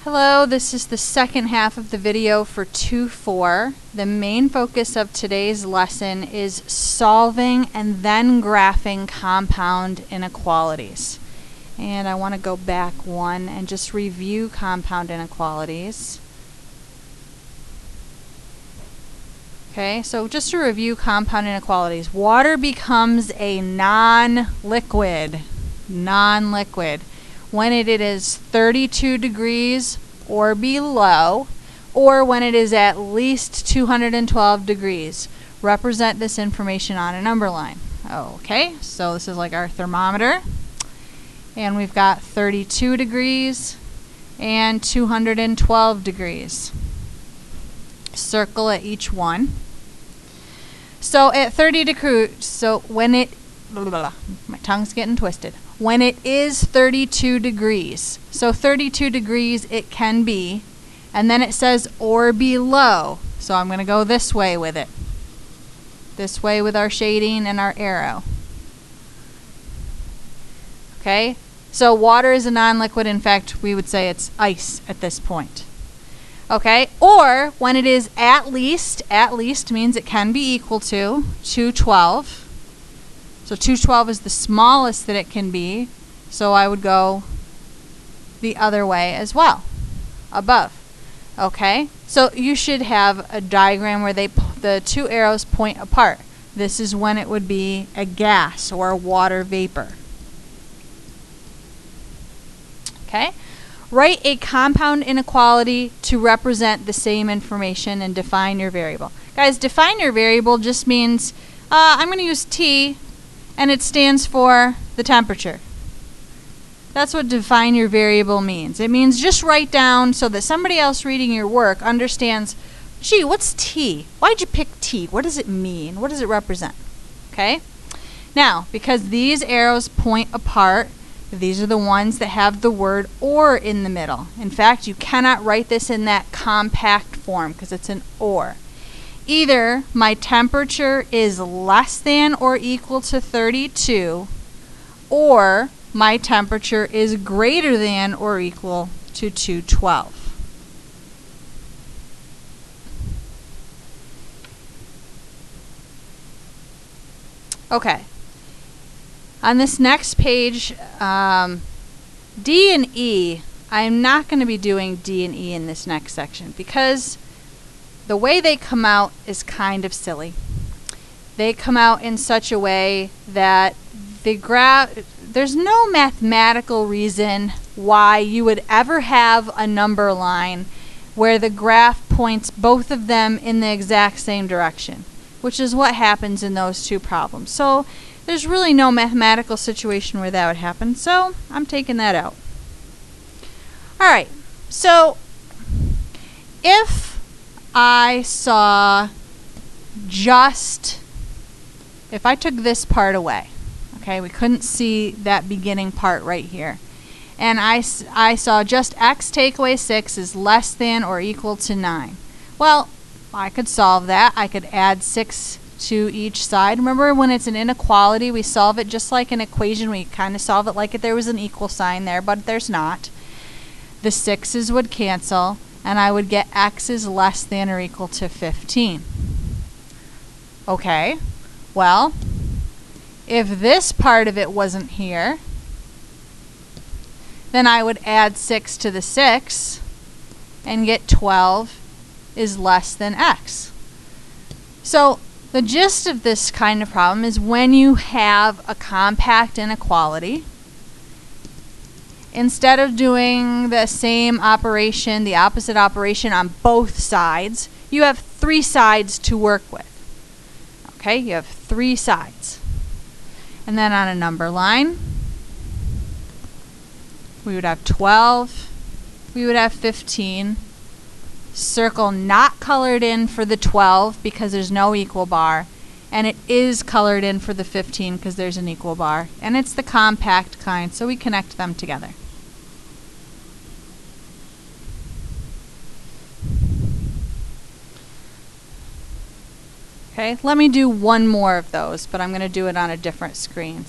Hello, this is the second half of the video for 2-4. The main focus of today's lesson is solving and then graphing compound inequalities. And I want to go back one and just review compound inequalities. Okay, so just to review compound inequalities, water becomes a non-liquid when it is 32 degrees or below, or when it is at least 212 degrees. Represent this information on a number line. Okay, so this is like our thermometer, and we've got 32 degrees and 212 degrees. Circle at each one. So at 30 degrees, so when it, my tongue's getting twisted. When it is 32 degrees, so 32 degrees it can be, and then it says or below, so I'm going to go this way with it. This way with our shading and our arrow. Okay, so water is a non-liquid. In fact, we would say it's ice at this point. Okay, or when it is at least means it can be equal to 212. So 212 is the smallest that it can be, so I would go the other way as well, above. Okay, so you should have a diagram where the two arrows point apart. This is when it would be a gas or a water vapor. Okay, write a compound inequality to represent the same information and define your variable. Guys, define your variable just means I'm going to use T, and it stands for the temperature. That's what define your variable means. It means just write down so that somebody else reading your work understands, gee, what's T? Why'd you pick T? What does it mean? What does it represent? Okay? Now, because these arrows point apart, these are the ones that have the word or in the middle. In fact, you cannot write this in that compact form because it's an or. Either my temperature is less than or equal to 32, or my temperature is greater than or equal to 212. Okay. On this next page, D and E, I'm not going to be doing D and E in this next section because the way they come out is kind of silly. They come out in such a way that there's no mathematical reason why you would ever have a number line where the graph points both of them in the exact same direction, which is what happens in those two problems. So there's really no mathematical situation where that would happen, so I'm taking that out. Alright, so if I saw if I took this part away, okay, we couldn't see that beginning part right here, and I saw just x take away 6 is less than or equal to 9. Well, I could solve that. I could add 6 to each side. Remember, when it's an inequality, we solve it just like an equation. We kind of solve it like if there was an equal sign there, but there's not. The 6's would cancel, and I would get x is less than or equal to 15. Okay, well, if this part of it wasn't here, then I would add 6 to the 6 and get 12 is less than x. So the gist of this kind of problem is when you have a compact inequality, instead of doing the same operation, the opposite operation on both sides, you have 3 sides to work with. Okay, you have 3 sides. And then on a number line, we would have 12, we would have 15. Circle not colored in for the 12 because there's no equal bar, and it is colored in for the 15 because there's an equal bar, and it's the compact kind, so we connect them together. Okay, let me do one more of those, but I'm going to do it on a different screen.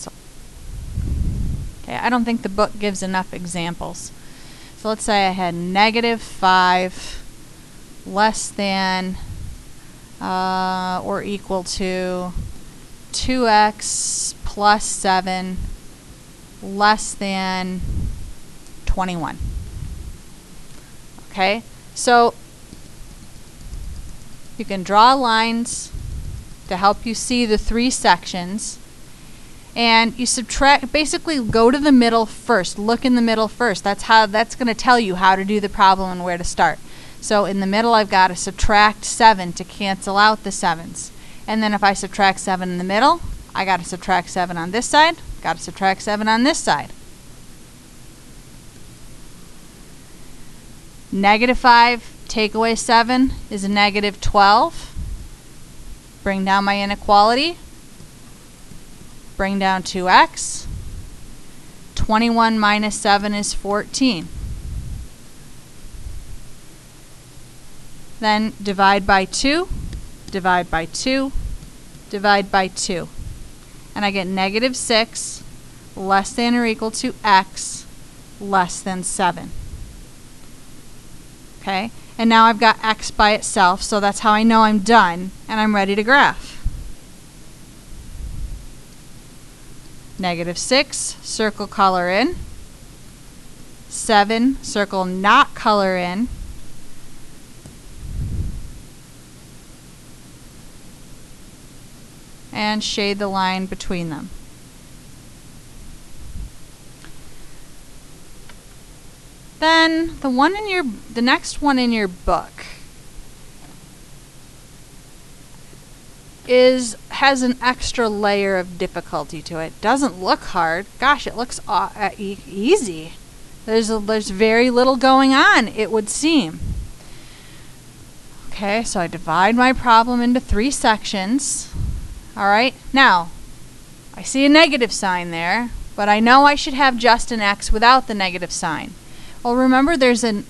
Okay, I don't think the book gives enough examples. So So let's say I had negative 5 less than or equal to 2x plus 7 less than 21. Okay, so you can draw lines to help you see the 3 sections, and you subtract, basically go to the middle first, look in the middle first. That's going to tell you how to do the problem and where to start. So in the middle I've got to subtract 7 to cancel out the 7s. And then if I subtract 7 in the middle, I got to subtract 7 on this side, got to subtract 7 on this side. Negative 5 take away 7 is a negative 12. Bring down my inequality. Bring down 2x. 21 minus 7 is 14. Then divide by 2, divide by 2, divide by 2. And I get negative 6 less than or equal to x less than 7. Okay, and now I've got x by itself, so that's how I know I'm done and I'm ready to graph. Negative 6, circle color in. 7, circle not color in. And shade the line between them. Then the next one in your book has an extra layer of difficulty to it. Doesn't look hard. Gosh, it looks easy. There's very little going on, it would seem. Okay, so I divide my problem into 3 sections. All right, now I see a negative sign there, but I know I should have just an x without the negative sign. Well, remember there's an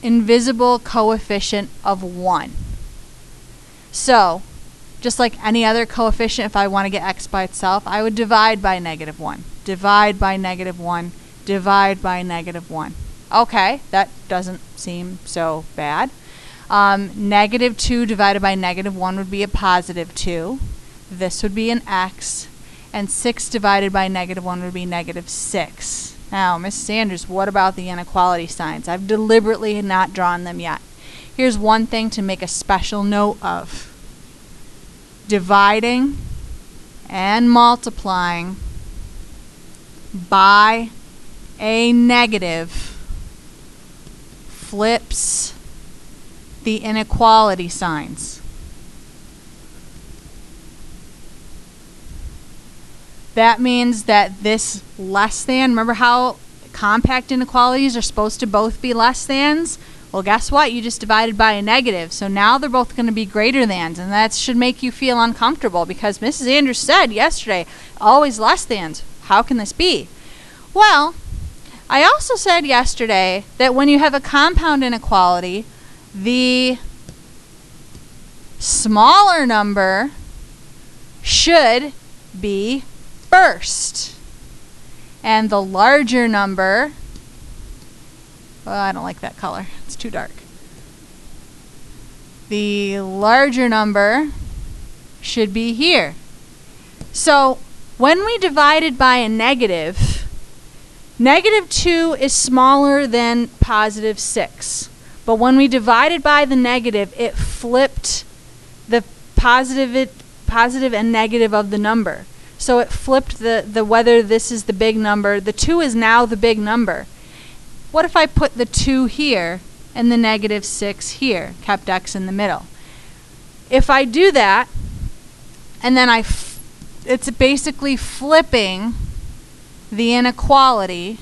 invisible coefficient of 1. So, just like any other coefficient, if I want to get x by itself, I would divide by negative 1, divide by negative 1, divide by negative 1. Okay, that doesn't seem so bad. Negative 2 divided by negative 1 would be a positive 2. This would be an x, and 6 divided by negative 1 would be negative 6. Now, Mrs. Sanders, what about the inequality signs? I've deliberately not drawn them yet. Here's one thing to make a special note of. Dividing and multiplying by a negative flips the inequality signs. That means that this less than, remember how compact inequalities are supposed to both be less thans? Well, guess what? You just divided by a negative. So now they're both going to be greater thans, and that should make you feel uncomfortable because Mrs. Andrews said yesterday, always less thans. How can this be? Well, I also said yesterday that when you have a compound inequality, the smaller number should be first, and the larger number, well, I don't like that color, it's too dark. The larger number should be here. So when we divided by a negative, negative 2 is smaller than positive 6. But when we divided by the negative, it flipped the positive and negative of the number. So it flipped the whether this is the big number. The 2 is now the big number. What if I put the 2 here and the negative 6 here, kept x in the middle? If I do that, and then it's basically flipping the inequality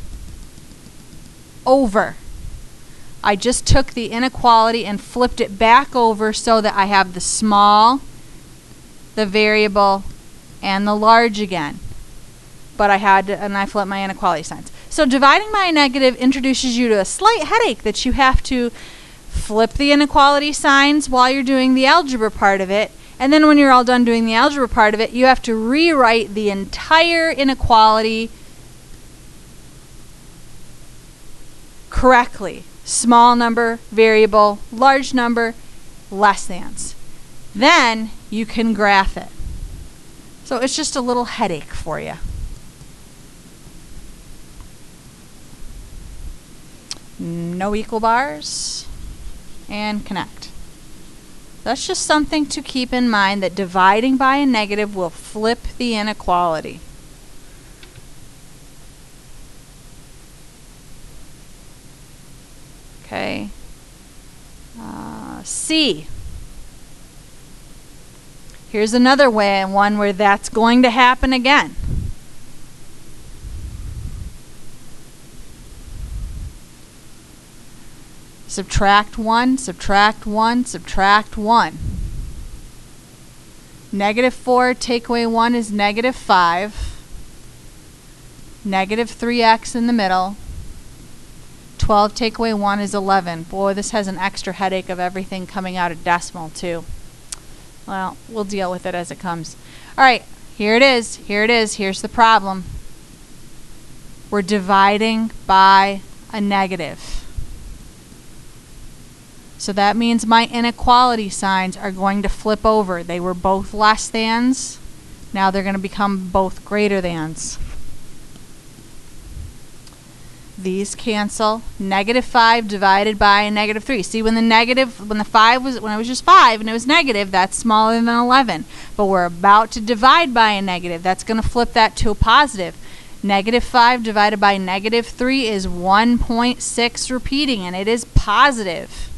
over. I just took the inequality and flipped it back over so that I have the small, the variable, and the large again. But I flipped my inequality signs. So dividing by a negative introduces you to a slight headache that you have to flip the inequality signs while you're doing the algebra part of it. And then when you're all done doing the algebra part of it, you have to rewrite the entire inequality correctly. Small number, variable, large number, less thans. Then you can graph it. So it's just a little headache for you. No equal bars, and connect. That's just something to keep in mind, that dividing by a negative will flip the inequality. Okay. C. Here's another way, and one where that's going to happen again. Subtract 1, subtract 1, subtract 1. Negative 4 take away 1 is negative 5. Negative 3x in the middle. 12 take away 1 is 11. Boy, this has an extra headache of everything coming out of decimal too. Well, we'll deal with it as it comes. All right, here it is. Here it is. Here's the problem. We're dividing by a negative. So that means my inequality signs are going to flip over. They were both less thans. Now they're going to become both greater thans. These cancel. Negative 5 divided by a negative 3. See, when the 5 was, when it was just 5 and it was negative, that's smaller than 11. But we're about to divide by a negative. That's going to flip that to a positive. Negative 5 divided by negative 3 is 1.6 repeating, and it is positive.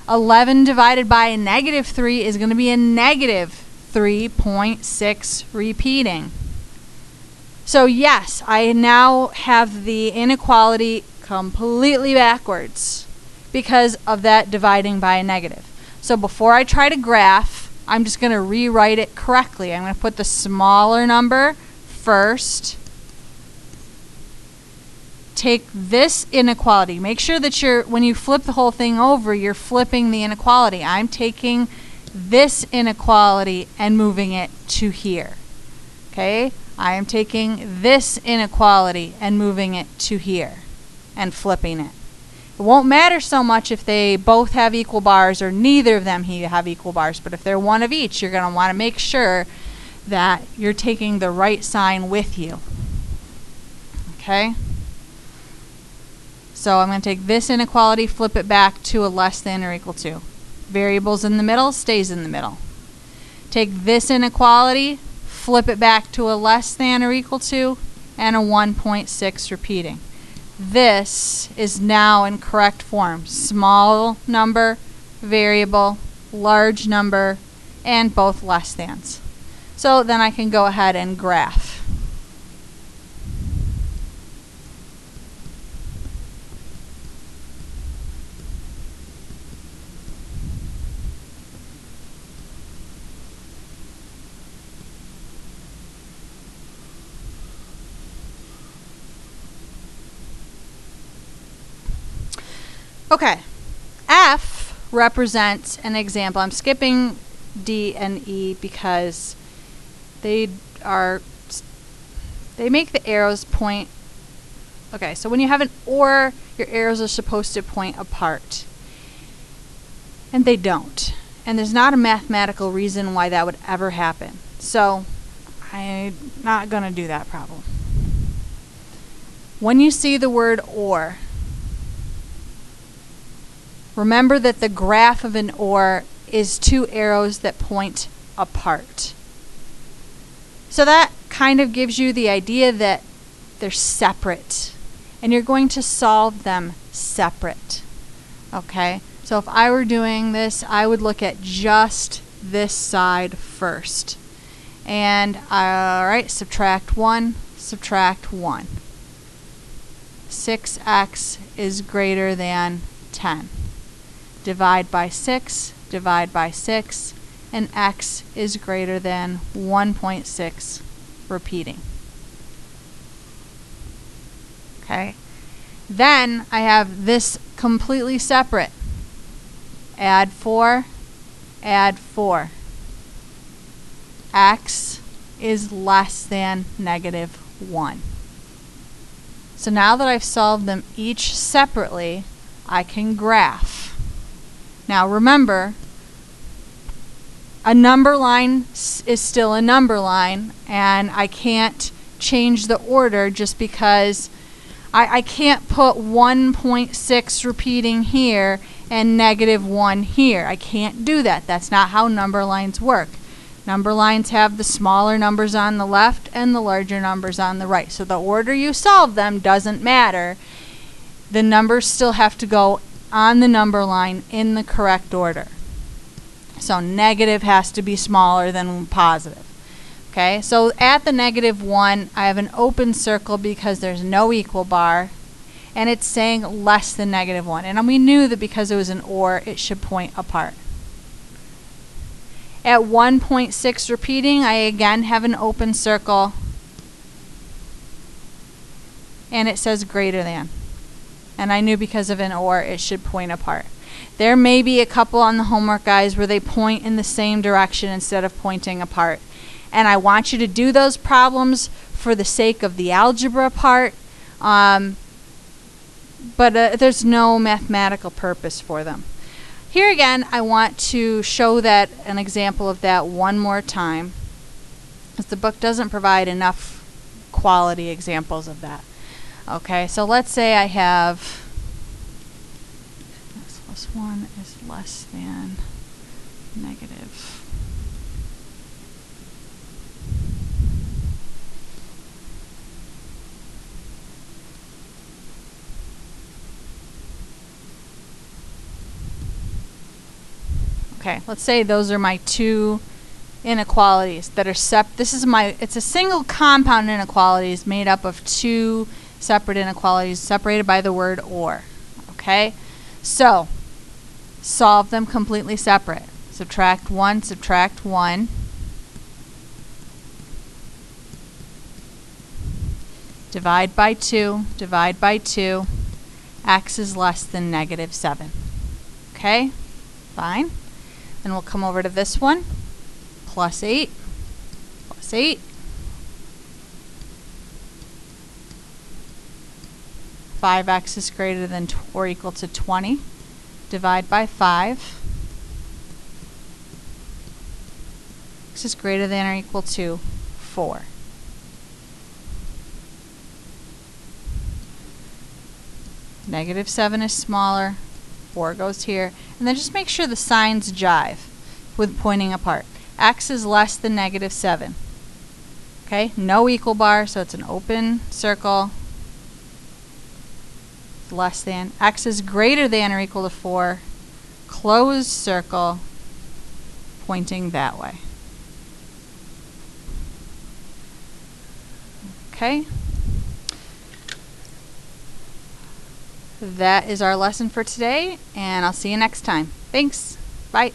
11 divided by a negative 3 is going to be a negative 3.6 repeating. So yes, I now have the inequality completely backwards because of that dividing by a negative. So before I try to graph, I'm just going to rewrite it correctly. I'm going to put the smaller number first. Take this inequality. Make sure that when you flip the whole thing over, you're flipping the inequality. I'm taking this inequality and moving it to here. Okay? I am taking this inequality and moving it to here and flipping it. It won't matter so much if they both have equal bars or neither of them have equal bars, but if they're one of each, you're going to want to make sure that you're taking the right sign with you. Okay? So I'm going to take this inequality, flip it back to a less than or equal to. Variables in the middle, stays in the middle. Take this inequality, flip it back to a less than or equal to, and a 1.6 repeating. This is now in correct form. Small number, variable, large number, and both less thans. So then I can go ahead and graph. Okay, F represents an example. I'm skipping D and E because they make the arrows point. Okay, so when you have an or, your arrows are supposed to point apart. And they don't. And there's not a mathematical reason why that would ever happen. So I'm not going to do that problem. When you see the word or, remember that the graph of an or is two arrows that point apart. So that kind of gives you the idea that they're separate, and you're going to solve them separate. Okay? So if I were doing this, I would look at just this side first. And, alright, subtract 1, subtract 1. 6x is greater than 10. Divide by 6, and x is greater than 1.6 repeating. Okay? Then I have this completely separate. Add 4, add 4. X is less than negative 1. So now that I've solved them each separately, I can graph. Now remember, a number line is still a number line, and I can't change the order just because I can't put 1.6 repeating here and -1 here. I can't do that. That's not how number lines work. Number lines have the smaller numbers on the left and the larger numbers on the right. So the order you solve them doesn't matter. The numbers still have to go on the number line in the correct order. So negative has to be smaller than positive. Okay, so at the -1, I have an open circle because there's no equal bar, and it's saying less than -1. And we knew that because it was an or, it should point apart. At 1.6 repeating, I again have an open circle, and it says greater than. And I knew because of an or, it should point apart. There may be a couple on the homework, guys, where they point in the same direction instead of pointing apart. And I want you to do those problems for the sake of the algebra part, but there's no mathematical purpose for them. Here again, I want to show that an example of that one more time, because the book doesn't provide enough quality examples of that. Okay, so let's say I have x plus 1 is less than negative. Okay, let's say those are my two inequalities that are it's a single compound inequalities made up of two separate inequalities separated by the word or. Okay, so solve them completely separate. Subtract 1, subtract 1. Divide by 2, divide by 2. X is less than -7. Okay, fine. Then we'll come over to this one. Plus 8, plus 8. 5x is greater than or equal to 20. Divide by 5. X is greater than or equal to 4. -7 is smaller. 4 goes here. And then just make sure the signs jive with pointing apart. X is less than -7. Okay, no equal bar, so it's an open circle. It's less than. X is greater than or equal to 4. Closed circle, pointing that way. Okay. That is our lesson for today, and I'll see you next time. Thanks. Bye.